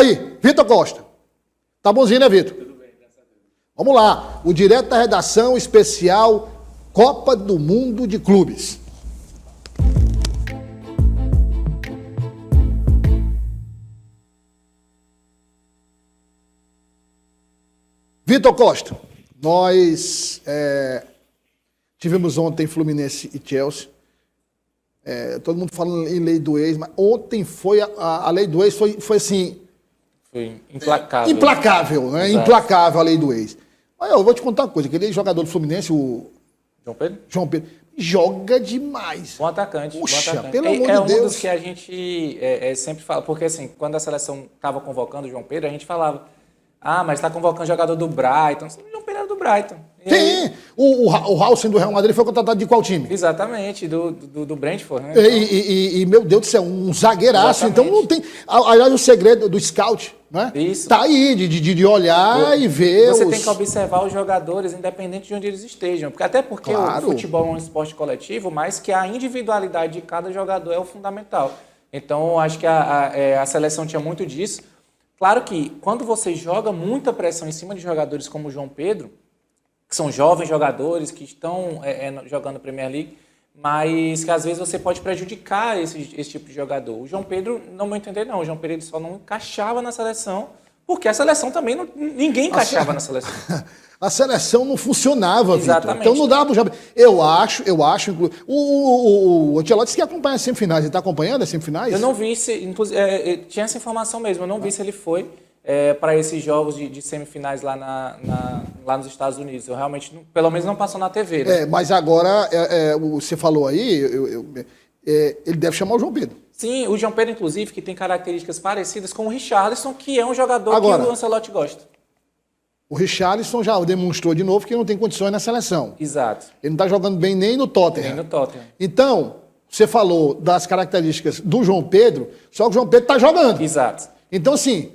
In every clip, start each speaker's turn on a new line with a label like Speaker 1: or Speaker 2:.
Speaker 1: aí, Vitor Costa. Tá bonzinho, né, Vitor? Tudo bem, graças a Deus. Vamos lá, o direto da redação especial Copa do Mundo de Clubes. Vitor Costa, nós tivemos ontem Fluminense e Chelsea. Todo mundo falando em lei do ex, mas ontem foi a lei do ex foi assim...
Speaker 2: Foi implacável.
Speaker 1: Implacável, né?
Speaker 2: Exato.
Speaker 1: Implacável a lei do ex. Mas eu vou te contar uma coisa, aquele jogador do Fluminense, o
Speaker 2: João Pedro,
Speaker 1: joga demais.
Speaker 2: bom atacante.
Speaker 1: Puxa,
Speaker 2: bom atacante.
Speaker 1: pelo amor de
Speaker 2: um
Speaker 1: Deus.
Speaker 2: dos que a gente sempre fala, porque assim, quando a seleção estava convocando o João Pedro, a gente falava, mas está convocando jogador do Brighton. O João Pedro era do Brighton.
Speaker 1: Sim, o Howson do Real Madrid foi contratado de qual time?
Speaker 2: Exatamente, do Brentford, né?
Speaker 1: E, meu Deus do céu, um zagueiraço.
Speaker 2: Exatamente.
Speaker 1: Então não tem... Aliás, o segredo do scout, né?
Speaker 2: Isso.
Speaker 1: Tá aí, de olhar e ver
Speaker 2: Você tem que observar os jogadores, independente de onde eles estejam. Até porque
Speaker 1: Claro.
Speaker 2: o futebol é um esporte coletivo, mas que a individualidade de cada jogador é o fundamental. Então, acho que a seleção tinha muito disso. Claro que quando você joga muita pressão em cima de jogadores como o João Pedro, que são jovens jogadores que estão jogando Premier League, mas que às vezes você pode prejudicar esse tipo de jogador. O João Pedro, no meu entender, não. O João Pedro ele só não encaixava na seleção, porque a seleção também ninguém encaixava na seleção.
Speaker 1: A seleção não funcionava, Vitor.
Speaker 2: Exatamente.
Speaker 1: Então não dá para jogar. Eu acho, o Ancelotti disse que acompanha as semifinais. Ele está acompanhando as semifinais?
Speaker 2: Eu não vi se, inclusive, tinha essa informação mesmo, eu não vi se ele foi para esses jogos de semifinais lá lá nos Estados Unidos. Eu realmente, pelo menos não passou na TV, né?
Speaker 1: Mas agora, você falou aí, ele deve chamar o João Pedro.
Speaker 2: Sim, o João Pedro, inclusive, que tem características parecidas com o Richarlison, que é um jogador
Speaker 1: Agora,
Speaker 2: que o Ancelotti gosta.
Speaker 1: O Richarlison já demonstrou de novo que não tem condições na seleção.
Speaker 2: Exato.
Speaker 1: Ele não está jogando bem nem no Tottenham.
Speaker 2: Nem no Tottenham.
Speaker 1: Então, você falou das características do João Pedro, só que o João Pedro está jogando.
Speaker 2: Exato.
Speaker 1: Então, assim,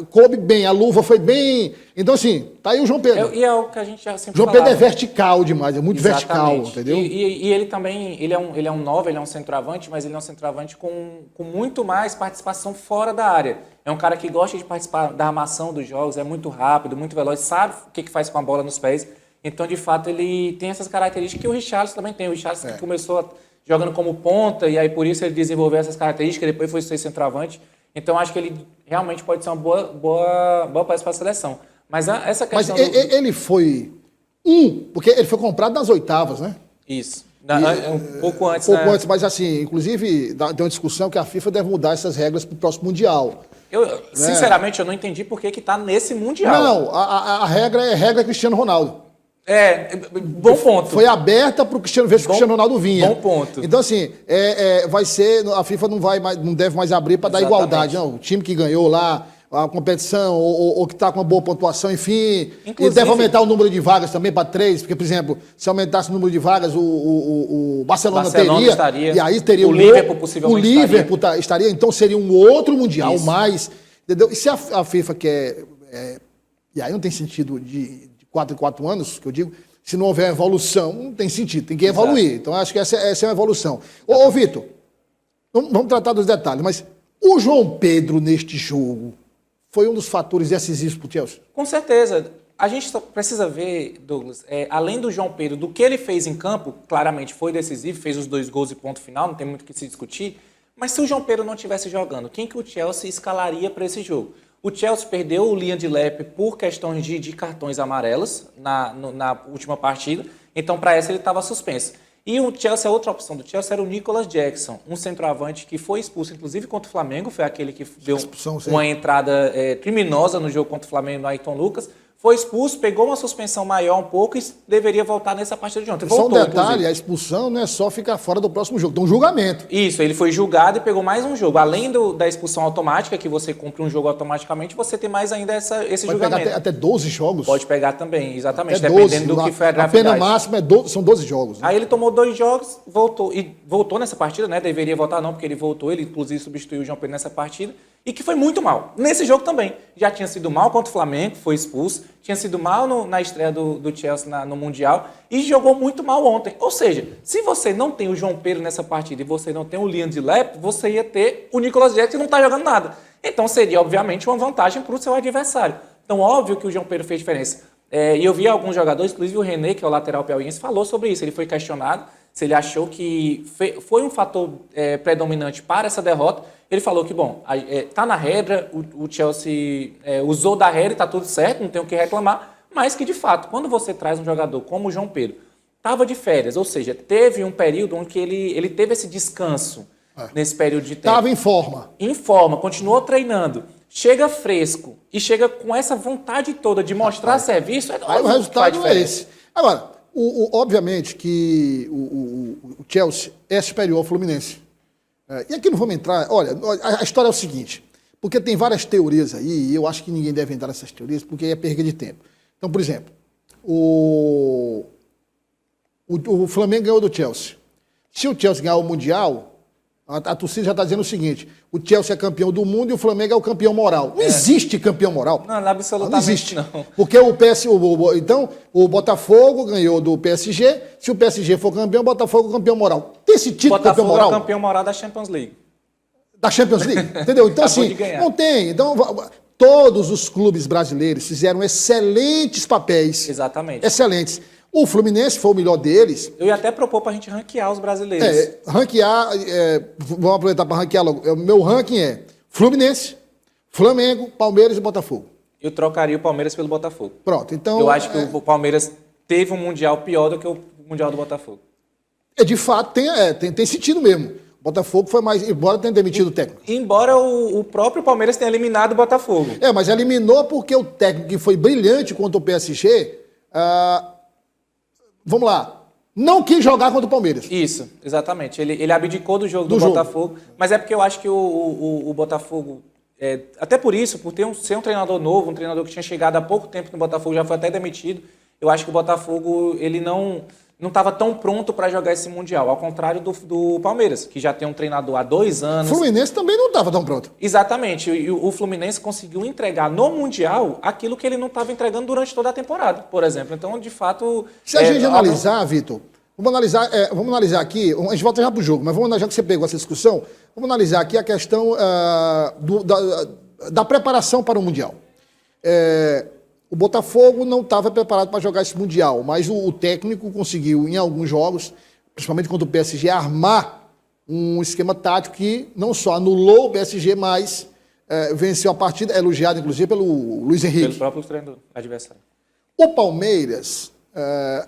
Speaker 1: coube bem, a luva foi bem. Então, assim, tá aí o João Pedro.
Speaker 2: E é o que a gente já sempre
Speaker 1: João
Speaker 2: falava.
Speaker 1: Pedro é vertical demais, é muito
Speaker 2: Exatamente.
Speaker 1: vertical, entendeu?
Speaker 2: E ele também, ele é um 9, ele é um centroavante, mas ele é um centroavante com muito mais participação fora da área. É um cara que gosta de participar da armação dos jogos, é muito rápido, muito veloz, sabe o que faz com a bola nos pés. Então, de fato, ele tem essas características que o Richarlison também tem. O Richarlison que começou jogando como ponta, e aí por isso ele desenvolveu essas características, depois foi ser centroavante. Então, acho que ele realmente pode ser uma boa peça para a seleção. Mas essa questão...
Speaker 1: Mas ele foi porque ele foi comprado nas oitavas, né?
Speaker 2: Isso. Um pouco antes.
Speaker 1: Antes, mas assim, inclusive, tem uma discussão que a FIFA deve mudar essas regras para o próximo Mundial.
Speaker 2: Sinceramente, eu não entendi por que está nesse Mundial.
Speaker 1: Não, a regra é regra Cristiano Ronaldo.
Speaker 2: Bom ponto.
Speaker 1: Foi aberta para o Cristiano, ver se o Cristiano Ronaldo vinha.
Speaker 2: Bom ponto.
Speaker 1: Então, assim, vai ser. A FIFA não deve mais abrir para dar igualdade. Não, o time que ganhou lá a competição, ou que está com uma boa pontuação, enfim.
Speaker 2: Inclusive,
Speaker 1: e deve aumentar o número de vagas também para 3, porque, por exemplo, se aumentasse o número de vagas, o Barcelona teria.
Speaker 2: Estaria.
Speaker 1: E aí teria
Speaker 2: o Liverpool possivelmente.
Speaker 1: O Liverpool estaria, então seria um outro Mundial,
Speaker 2: Isso.
Speaker 1: mais. Entendeu? E se a FIFA quer. E aí não tem sentido de 4 em 4 anos, que eu digo, se não houver evolução, não tem sentido, tem que evoluir. Então, acho que essa é uma evolução. Ô Vitor, vamos tratar dos detalhes, mas o João Pedro, neste jogo, foi um dos fatores decisivos para o Chelsea?
Speaker 2: Com certeza. A gente só precisa ver, Douglas, além do João Pedro, do que ele fez em campo, claramente foi decisivo, fez os 2 gols e ponto final, não tem muito o que se discutir, mas se o João Pedro não estivesse jogando, quem que o Chelsea escalaria para esse jogo? O Chelsea perdeu o Liam Delap por questões de cartões amarelos na última partida, então para essa ele estava suspenso. E o Chelsea, a outra opção do Chelsea era o Nicolas Jackson, um centroavante que foi expulso, inclusive contra o Flamengo, foi aquele que deu uma entrada criminosa no jogo contra o Flamengo no Ayrton Lucas. Foi expulso, pegou uma suspensão maior um pouco e deveria voltar nessa partida de ontem.
Speaker 1: Só um detalhe, a expulsão não é só ficar fora do próximo jogo, tem um julgamento.
Speaker 2: Isso, ele foi julgado e pegou mais um jogo. Além da expulsão automática, que você cumpre um jogo automaticamente, você tem mais ainda esse julgamento.
Speaker 1: Pode pegar até 12 jogos?
Speaker 2: Pode pegar também, exatamente,
Speaker 1: até
Speaker 2: dependendo
Speaker 1: 12,
Speaker 2: do que foi a
Speaker 1: gravidade. A pena máxima são 12 jogos. Né?
Speaker 2: Aí ele tomou 2 jogos, voltou nessa partida, né? Deveria voltar não, porque ele voltou, ele inclusive substituiu o João Pedro nessa partida. e que foi muito mal. Nesse jogo também. Já tinha sido mal contra o Flamengo, foi expulso, tinha sido mal na estreia do Chelsea no Mundial e jogou muito mal ontem. Ou seja, se você não tem o João Pedro nessa partida e você não tem o Liam Delap, você ia ter o Nicolas Jackson que não está jogando nada. Então seria, obviamente, uma vantagem para o seu adversário. Então, óbvio que o João Pedro fez diferença. E eu vi alguns jogadores, inclusive o René, que é o lateral piauiense, falou sobre isso. Ele foi questionado se ele achou que foi um fator predominante para essa derrota. Ele falou que, bom, tá na regra, o Chelsea usou da regra e tá tudo certo, não tem o que reclamar, mas que, de fato, quando você traz um jogador como o João Pedro, estava de férias, ou seja, teve um período onde ele teve esse descanso nesse período de tempo.
Speaker 1: Estava em forma.
Speaker 2: Em forma, continuou treinando, chega fresco e chega com essa vontade toda de mostrar serviço,
Speaker 1: Aí o resultado é esse. Agora, obviamente que o Chelsea é superior ao Fluminense. E aqui não vamos entrar... Olha, a história é o seguinte, porque tem várias teorias aí, e eu acho que ninguém deve entrar nessas teorias, porque é perda de tempo. Então, por exemplo, o Flamengo ganhou do Chelsea. Se o Chelsea ganhar o Mundial, a torcida já está dizendo o seguinte, o Chelsea é campeão do mundo e o Flamengo é o campeão moral. Não existe campeão moral.
Speaker 2: Não, absolutamente
Speaker 1: não existe.
Speaker 2: Não.
Speaker 1: Porque então, o Botafogo ganhou do PSG, se o PSG for campeão, o Botafogo é campeão moral. Tem esse título de campeão moral?
Speaker 2: O Botafogo é campeão moral da Champions League.
Speaker 1: Da Champions League, entendeu? Então, assim, não tem. Então, todos os clubes brasileiros fizeram excelentes papéis.
Speaker 2: Exatamente.
Speaker 1: Excelentes. O Fluminense foi o melhor deles.
Speaker 2: Eu ia até propor para a gente ranquear os brasileiros.
Speaker 1: Ranquear, vamos aproveitar para ranquear logo. O meu ranking é Fluminense, Flamengo, Palmeiras e Botafogo.
Speaker 2: Eu trocaria o Palmeiras pelo Botafogo.
Speaker 1: Pronto, então...
Speaker 2: Eu acho que o Palmeiras teve um Mundial pior do que o Mundial do Botafogo.
Speaker 1: De fato, tem sentido mesmo. O Botafogo foi mais... Embora tenha demitido o técnico.
Speaker 2: Embora o próprio Palmeiras tenha eliminado o Botafogo.
Speaker 1: Mas eliminou porque o técnico que foi brilhante contra o PSG... Vamos lá. Não quis jogar contra o Palmeiras.
Speaker 2: Isso, exatamente. Ele abdicou do jogo do Botafogo, mas é porque eu acho que o Botafogo, até por isso, por ser um treinador novo, um treinador que tinha chegado há pouco tempo no Botafogo, já foi até demitido, eu acho que o Botafogo ele não estava tão pronto para jogar esse Mundial, ao contrário do Palmeiras, que já tem um treinador há 2 anos.
Speaker 1: O Fluminense também não estava tão pronto.
Speaker 2: Exatamente. E o Fluminense conseguiu entregar no Mundial aquilo que ele não estava entregando durante toda a temporada, por exemplo. Então, de fato...
Speaker 1: Se a gente analisar, Vitor, vamos analisar aqui, a gente volta já para o jogo, mas vamos analisar, já que você pegou essa discussão, vamos analisar aqui a questão da preparação para o Mundial. O Botafogo não estava preparado para jogar esse Mundial, mas o técnico conseguiu, em alguns jogos, principalmente contra o PSG, armar um esquema tático que não só anulou o PSG, mas venceu a partida, elogiado inclusive pelo Luiz Henrique.
Speaker 2: Pelo próprio treinador adversário.
Speaker 1: O Palmeiras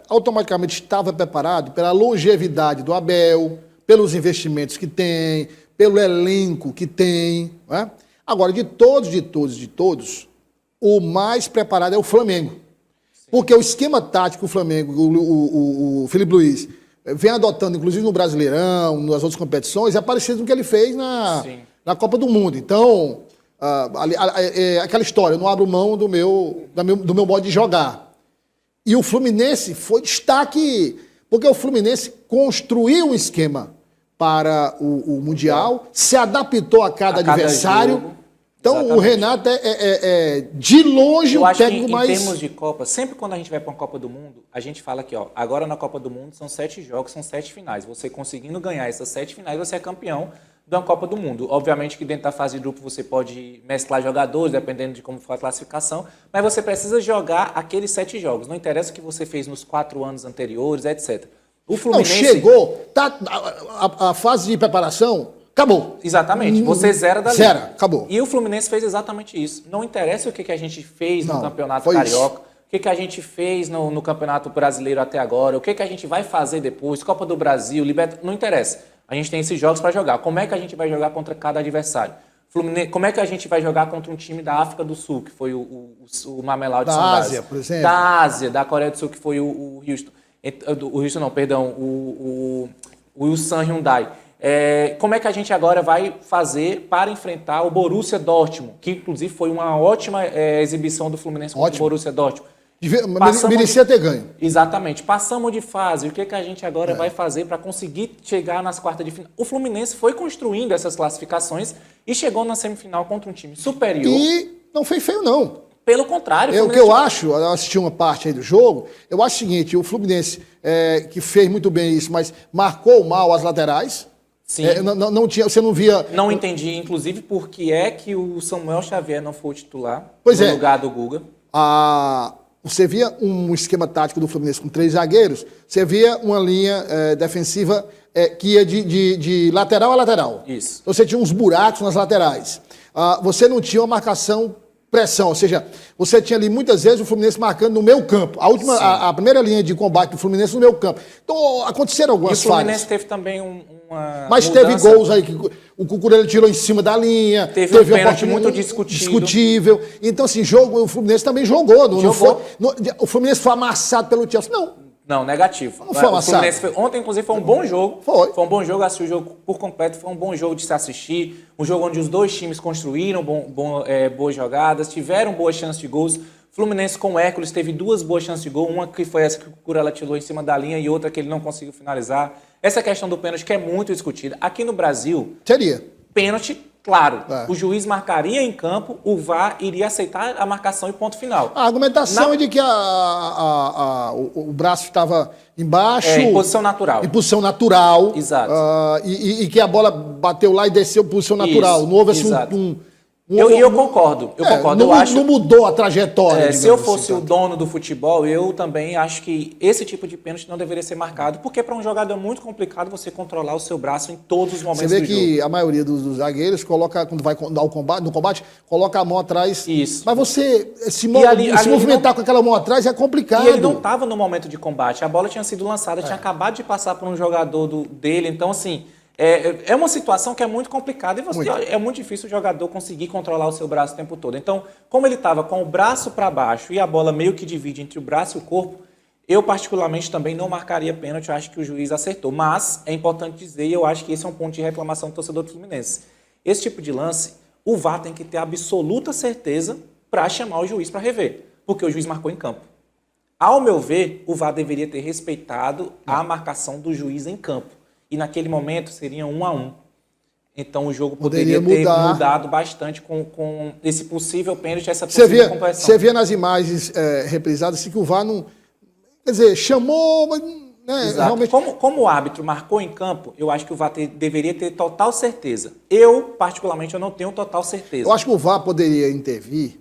Speaker 1: automaticamente estava preparado pela longevidade do Abel, pelos investimentos que tem, pelo elenco que tem. Né? Agora, de todos, o mais preparado é o Flamengo. Sim. Porque o esquema tático do Flamengo, o Felipe Luiz, vem adotando, inclusive no Brasileirão, nas outras competições, é parecido com o que ele fez na Copa do Mundo. Então, aquela história, eu não abro mão do meu modo de jogar. E o Fluminense foi destaque, porque o Fluminense construiu um esquema para o Mundial, se adaptou a cada adversário.
Speaker 2: Jogo.
Speaker 1: Então, exatamente. O Renato de longe
Speaker 2: o técnico
Speaker 1: mais...
Speaker 2: Em termos de Copa, sempre quando a gente vai para uma Copa do Mundo, a gente fala que, agora na Copa do Mundo são 7 jogos, são 7 finais. Você conseguindo ganhar essas 7 finais, você é campeão da Copa do Mundo. Obviamente que dentro da fase de grupo você pode mesclar jogadores, dependendo de como for a classificação, mas você precisa jogar aqueles 7 jogos. Não interessa o que você fez nos 4 anos anteriores, etc. O Fluminense...
Speaker 1: Não, chegou, a fase de preparação... Acabou.
Speaker 2: Exatamente. Você zera dali.
Speaker 1: Zera, acabou.
Speaker 2: E o Fluminense fez exatamente isso. Não interessa o que a gente fez no Campeonato Carioca, o que a gente fez no Campeonato Brasileiro até agora, o que a gente vai fazer depois, Copa do Brasil, Libertadores, não interessa. A gente tem esses jogos para jogar. Como é que a gente vai jogar contra cada adversário? Como é que a gente vai jogar contra um time da África do Sul, que foi o Mamelodi Sundowns?
Speaker 1: Da Ásia, por exemplo.
Speaker 2: Da Ásia, da Coreia do Sul, que foi o Houston. O Houston não, perdão, o Ulsan Hyundai. Como é que a gente agora vai fazer para enfrentar o Borussia Dortmund, que inclusive foi uma ótima exibição do Fluminense contra o Borussia Dortmund.
Speaker 1: Merecia ter ganho.
Speaker 2: Exatamente. Passamos de fase. O que a gente agora vai fazer para conseguir chegar nas quartas de final? O Fluminense foi construindo essas classificações e chegou na semifinal contra um time superior.
Speaker 1: E não foi feio, não.
Speaker 2: Pelo contrário.
Speaker 1: O que eu acho, eu assisti uma parte aí do jogo, eu acho o seguinte, o Fluminense, que fez muito bem isso, mas marcou mal as laterais.
Speaker 2: Sim.
Speaker 1: Não tinha, você não via...
Speaker 2: Não entendi, inclusive, por que é que o Samuel Xavier não foi o titular
Speaker 1: no
Speaker 2: lugar do Guga.
Speaker 1: Você via um esquema tático do Fluminense com 3 zagueiros, você via uma linha defensiva que ia de lateral a lateral.
Speaker 2: Isso.
Speaker 1: Então você tinha uns buracos nas laterais. Você não tinha uma marcação pressão, ou seja, você tinha ali muitas vezes o Fluminense marcando no meio campo. A primeira linha de combate do Fluminense no meio campo. Então aconteceram algumas falhas.
Speaker 2: E o Fluminense teve também uma
Speaker 1: Mas
Speaker 2: mudança.
Speaker 1: teve gols aí que o Cucurella tirou em cima da linha.
Speaker 2: Teve um pênalti muito discutível.
Speaker 1: Então, assim, o Fluminense também jogou. O Fluminense foi amassado pelo Chelsea.
Speaker 2: Não, negativo.
Speaker 1: Não foi amassado.
Speaker 2: Ontem, inclusive, foi um bom jogo.
Speaker 1: Foi
Speaker 2: um bom jogo, assisti o jogo por completo. Foi um bom jogo de se assistir. Um jogo onde os dois times construíram boas jogadas, tiveram boas chances de gols. Fluminense com o Hércules teve 2 boas chances de gol. Uma que foi essa que o Cucurella tirou em cima da linha e outra que ele não conseguiu finalizar. Essa questão do pênalti que é muito discutida. Aqui no Brasil, pênalti, claro. O juiz marcaria em campo, o VAR iria aceitar a marcação e ponto final.
Speaker 1: A argumentação é de que o braço estava embaixo.
Speaker 2: Em posição natural.
Speaker 1: Em posição natural.
Speaker 2: Exato.
Speaker 1: E que a bola bateu lá e desceu em posição natural. Não houve assim
Speaker 2: eu concordo.
Speaker 1: Não mudou a trajetória.
Speaker 2: Se eu fosse o dono do futebol, eu também acho que esse tipo de pênalti não deveria ser marcado, porque para um jogador é muito complicado você controlar o seu braço em todos os momentos do jogo.
Speaker 1: Você vê que a maioria dos zagueiros coloca, quando vai dar no combate, coloca a mão atrás.
Speaker 2: Isso.
Speaker 1: Mas você se movimentar com aquela mão atrás é complicado.
Speaker 2: E ele não estava no momento de combate. A bola tinha sido lançada, tinha acabado de passar por um jogador dele. Então, assim... É uma situação que é muito complicada e é muito difícil o jogador conseguir controlar o seu braço o tempo todo. Então, como ele estava com o braço para baixo e a bola meio que divide entre o braço e o corpo, eu particularmente também não marcaria pênalti, eu acho que o juiz acertou. Mas é importante dizer, e eu acho que esse é um ponto de reclamação do torcedor do Fluminense. Esse tipo de lance, o VAR tem que ter absoluta certeza para chamar o juiz para rever, porque o juiz marcou em campo. Ao meu ver, o VAR deveria ter respeitado a marcação do juiz em campo. E naquele momento seria 1-1. Então o jogo poderia ter mudado bastante com esse possível pênalti, essa possível compressão.
Speaker 1: Você vê nas imagens reprisadas assim, que o VAR não... Quer dizer, chamou, mas...
Speaker 2: Realmente... Como o árbitro marcou em campo, eu acho que o VAR deveria ter total certeza. Eu, particularmente, eu não tenho total certeza.
Speaker 1: Eu acho que o VAR poderia intervir,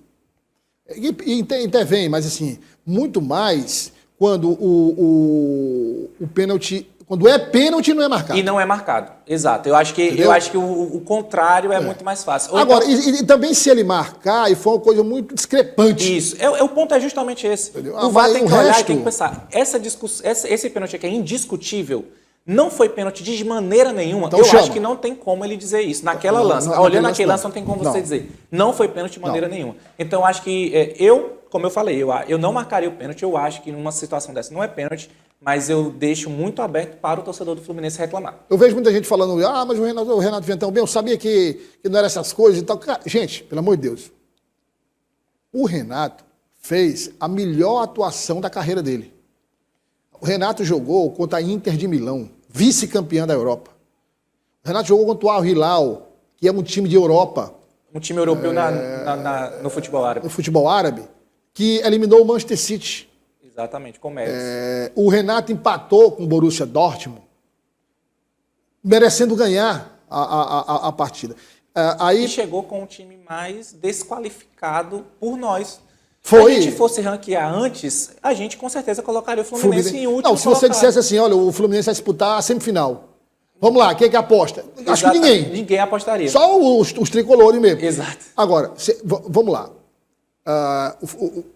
Speaker 1: e intervém, mas assim, muito mais quando o pênalti... Quando é pênalti, não é marcado.
Speaker 2: E não é marcado, exato. Eu acho que o contrário é muito mais fácil.
Speaker 1: Agora, e também se ele marcar, e for uma coisa muito discrepante.
Speaker 2: Isso. O ponto é justamente esse. O VAR tem que olhar e tem que pensar. Esse pênalti aqui é indiscutível. Não foi pênalti de maneira nenhuma. Então, acho que não tem como ele dizer isso. Naquela lance. Olhando aquele lance, não tem como você dizer. Não foi pênalti de maneira nenhuma. Então, acho que como eu falei, eu não marcaria o pênalti. Eu acho que numa situação dessa não é pênalti. Mas eu deixo muito aberto para o torcedor do Fluminense reclamar.
Speaker 1: Eu vejo muita gente falando, mas o Renato vem tão bem, eu sabia que não era essas coisas e tal. Cara, gente, pelo amor de Deus, o Renato fez a melhor atuação da carreira dele. O Renato jogou contra a Inter de Milão, vice-campeã da Europa. O Renato jogou contra o Al Hilal, que é um time de Europa.
Speaker 2: Um time europeu no futebol árabe.
Speaker 1: No futebol árabe, que eliminou o Manchester City.
Speaker 2: Exatamente, com méritos.
Speaker 1: O Renato empatou com o Borussia Dortmund, merecendo ganhar a partida.
Speaker 2: E chegou com um time mais desqualificado por nós.
Speaker 1: Foi.
Speaker 2: Se a gente fosse ranquear antes, a gente com certeza colocaria o Fluminense em último.
Speaker 1: Não, se você dissesse assim, olha, o Fluminense vai disputar a semifinal. Vamos lá, quem é que aposta?
Speaker 2: Exatamente.
Speaker 1: Acho que ninguém.
Speaker 2: Ninguém apostaria.
Speaker 1: Só os tricolores mesmo.
Speaker 2: Exato.
Speaker 1: Agora, vamos lá.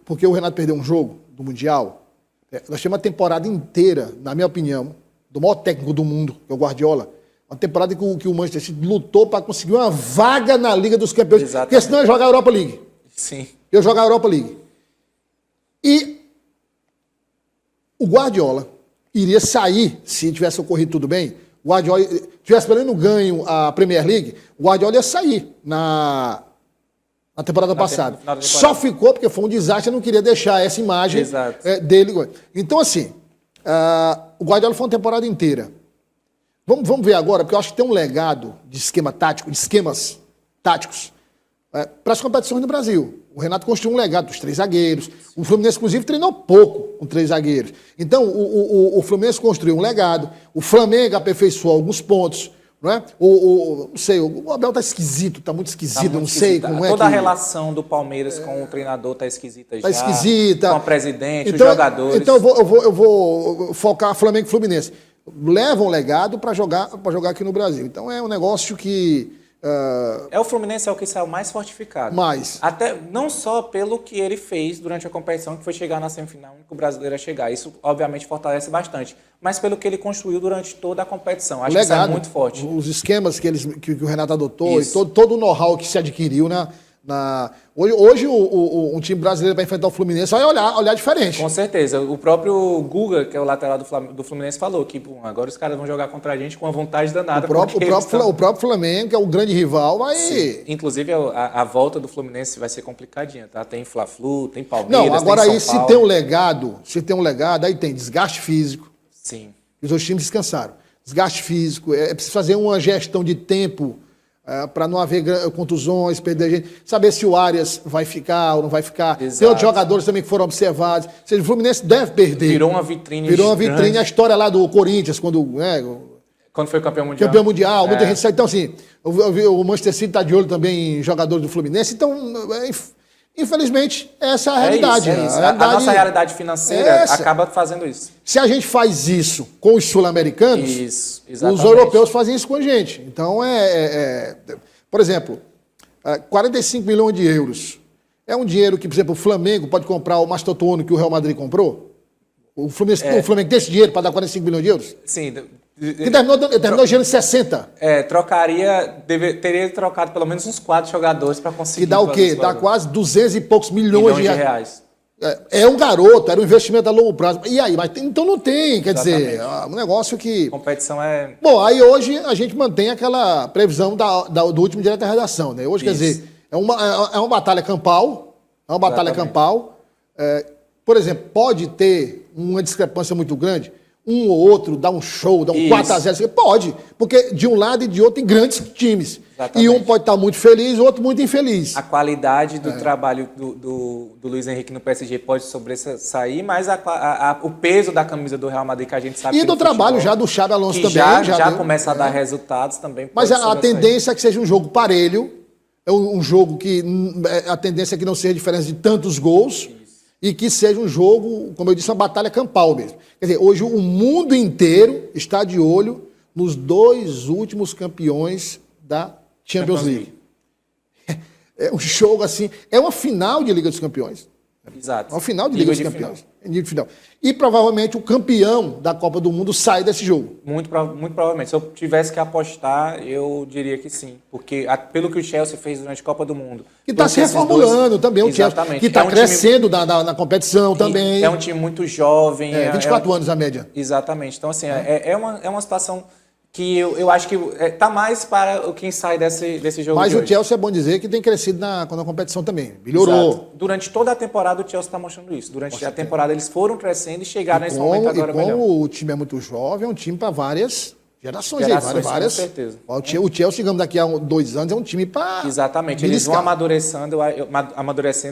Speaker 1: Porque o Renato perdeu um jogo do Mundial. Nós temos uma temporada inteira, na minha opinião, do maior técnico do mundo, que é o Guardiola. Uma temporada que o Manchester City lutou para conseguir uma vaga na Liga dos Campeões.
Speaker 2: Exatamente.
Speaker 1: Porque senão ia jogar a Europa League.
Speaker 2: Sim.
Speaker 1: Ia jogar a Europa League. E o Guardiola iria sair, se tivesse ocorrido tudo bem, o Guardiola tivesse pelo menos ganho a Premier League, o Guardiola ia sair na temporada passada.
Speaker 2: final da temporada.
Speaker 1: Só ficou porque foi um desastre, eu não queria deixar essa imagem
Speaker 2: Exato.
Speaker 1: dele. Então, assim, o Guardiola foi uma temporada inteira. Vamos ver agora, porque eu acho que tem um legado de esquema tático, de esquemas táticos para as competições no Brasil. O Renato construiu um legado dos 3 zagueiros. O Fluminense, inclusive, treinou pouco com 3 zagueiros. Então, o Fluminense construiu um legado. O Flamengo aperfeiçoou alguns pontos. Não é? Não sei, o Abel tá esquisito, tá muito esquisito,
Speaker 2: Tá muito
Speaker 1: não sei
Speaker 2: esquisita.
Speaker 1: como é
Speaker 2: Toda
Speaker 1: que...
Speaker 2: a relação do Palmeiras com o treinador tá esquisita já.
Speaker 1: Tá esquisita.
Speaker 2: Com o presidente,
Speaker 1: Então,
Speaker 2: os jogadores.
Speaker 1: Então eu vou focar Flamengo e Fluminense. Levam um legado para jogar aqui no Brasil. Então é um negócio que...
Speaker 2: O Fluminense é o que saiu mais fortificado.
Speaker 1: Mais.
Speaker 2: Até não só pelo que ele fez durante a competição, que foi chegar na semifinal, o único brasileiro a chegar. Isso, obviamente, fortalece bastante. Mas pelo que ele construiu durante toda a competição. Acho que isso é muito forte.
Speaker 1: Os esquemas que o Renato adotou
Speaker 2: Isso.
Speaker 1: e todo o know-how que se adquiriu Hoje um time brasileiro para enfrentar o Fluminense vai olhar diferente.
Speaker 2: Com certeza. O próprio Guga, que é o lateral do Fluminense, falou que agora os caras vão jogar contra a gente com uma vontade danada.
Speaker 1: O próprio Flamengo, que é o grande rival, vai...
Speaker 2: Sim. Inclusive, a volta do Fluminense vai ser complicadinha, tá? Tem Fla-Flu, tem Palmeiras,
Speaker 1: Não, agora
Speaker 2: tem
Speaker 1: aí,
Speaker 2: São Paulo.
Speaker 1: se tem um legado, aí tem desgaste físico.
Speaker 2: Sim.
Speaker 1: Os dois times descansaram. Desgaste físico, é preciso fazer uma gestão de tempo para não haver contusões, perder gente, saber se o Arias vai ficar ou não vai ficar.
Speaker 2: Exato.
Speaker 1: Tem outros jogadores também que foram observados. Ou seja, o Fluminense deve perder.
Speaker 2: Virou uma vitrine.
Speaker 1: Grande. A história lá do Corinthians, quando
Speaker 2: foi campeão mundial.
Speaker 1: Campeão mundial, muita gente sai. Então, assim, o Manchester City está de olho também em jogadores do Fluminense. Então, infelizmente, essa é a realidade.
Speaker 2: É isso. A nossa realidade financeira acaba fazendo isso.
Speaker 1: Se a gente faz isso com os sul-americanos, os europeus fazem isso com a gente. Então, por exemplo, 45 milhões de euros. É um dinheiro que, por exemplo, o Flamengo pode comprar o Mastotuono que o Real Madrid comprou? O Flamengo tem esse dinheiro para dar 45 milhões de euros?
Speaker 2: Sim.
Speaker 1: Que terminou gerando 60.
Speaker 2: Teria trocado pelo menos uns 4 jogadores para conseguir.
Speaker 1: Que dá o quê? Dá quase 200 e poucos milhões de
Speaker 2: reais.
Speaker 1: É um garoto, era um investimento a longo prazo. E aí? Então não tem, quer dizer, um negócio que...
Speaker 2: Competição
Speaker 1: Bom, aí hoje a gente mantém aquela previsão do último direto da redação, né? Hoje, quer dizer, é uma batalha campal, por exemplo, pode ter uma discrepância muito grande, um ou outro dá um show, dá um 4-0, pode, porque de um lado e de outro tem grandes times. Exatamente. E um pode estar muito feliz, o outro muito infeliz.
Speaker 2: A qualidade do trabalho do Luiz Henrique no PSG pode sobressair, mas o peso da camisa do Real Madrid que a gente sabe...
Speaker 1: E do trabalho já do Xabi Alonso
Speaker 2: que
Speaker 1: também.
Speaker 2: Já começa a dar resultados também.
Speaker 1: Mas a tendência é que seja um jogo parelho, é um jogo que a tendência é que não seja diferença de tantos gols. E que seja um jogo, como eu disse, uma batalha campal mesmo. Quer dizer, hoje o mundo inteiro está de olho nos 2 últimos campeões da Champions League. É um jogo assim, é uma final de Liga dos Campeões.
Speaker 2: Exato.
Speaker 1: É uma final de Liga dos Campeões. Final. E provavelmente o campeão da Copa do Mundo sai desse jogo.
Speaker 2: Muito provavelmente. Se eu tivesse que apostar, eu diria que sim. Porque pelo que o Chelsea fez durante a Copa do Mundo...
Speaker 1: Que está se reformulando também, o Chelsea. Que está crescendo na competição também.
Speaker 2: É um time muito jovem.
Speaker 1: 24 anos a média.
Speaker 2: Exatamente. Então, assim, é uma situação que eu acho que está mais para quem sai desse jogo.
Speaker 1: Mas o Chelsea é bom dizer que tem crescido na competição também. Melhorou.
Speaker 2: Exato. Durante toda a temporada o Chelsea está mostrando isso. Durante a temporada eles foram crescendo e chegaram nesse momento agora melhor.
Speaker 1: Como o time é muito jovem, é um time para várias gerações.
Speaker 2: Com certeza.
Speaker 1: O Chelsea, digamos, daqui a 2 anos é um time para...
Speaker 2: Exatamente. Eles vão amadurecendo.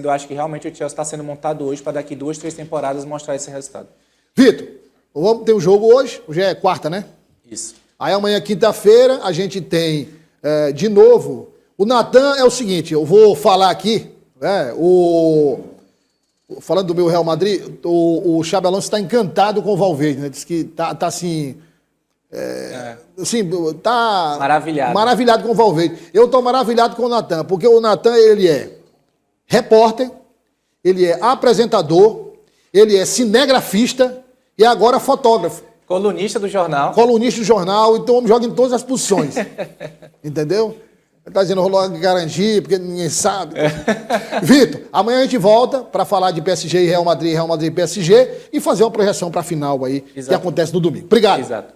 Speaker 2: Eu acho que realmente o Chelsea está sendo montado hoje para daqui 2, 3 temporadas mostrar esse resultado.
Speaker 1: Vitor, vamos ter um jogo hoje. Hoje é quarta, né?
Speaker 2: Isso.
Speaker 1: Aí amanhã, quinta-feira, a gente tem, de novo, o Natan é o seguinte, eu vou falar aqui, falando do meu Real Madrid, o Xabi Alonso está encantado com o Valverde, né? Diz que tá assim... tá maravilhado com o Valverde. Eu estou maravilhado com o Natan, porque o Natan, ele é repórter, ele é apresentador, ele é cinegrafista e agora fotógrafo.
Speaker 2: Colunista do jornal,
Speaker 1: então o homem joga em todas as posições. Entendeu? Ele está dizendo rolou Garangi, porque ninguém sabe. Vitor, amanhã a gente volta para falar de PSG e Real Madrid e PSG e fazer uma projeção para a final aí, que acontece no domingo. Obrigado.
Speaker 2: Exato.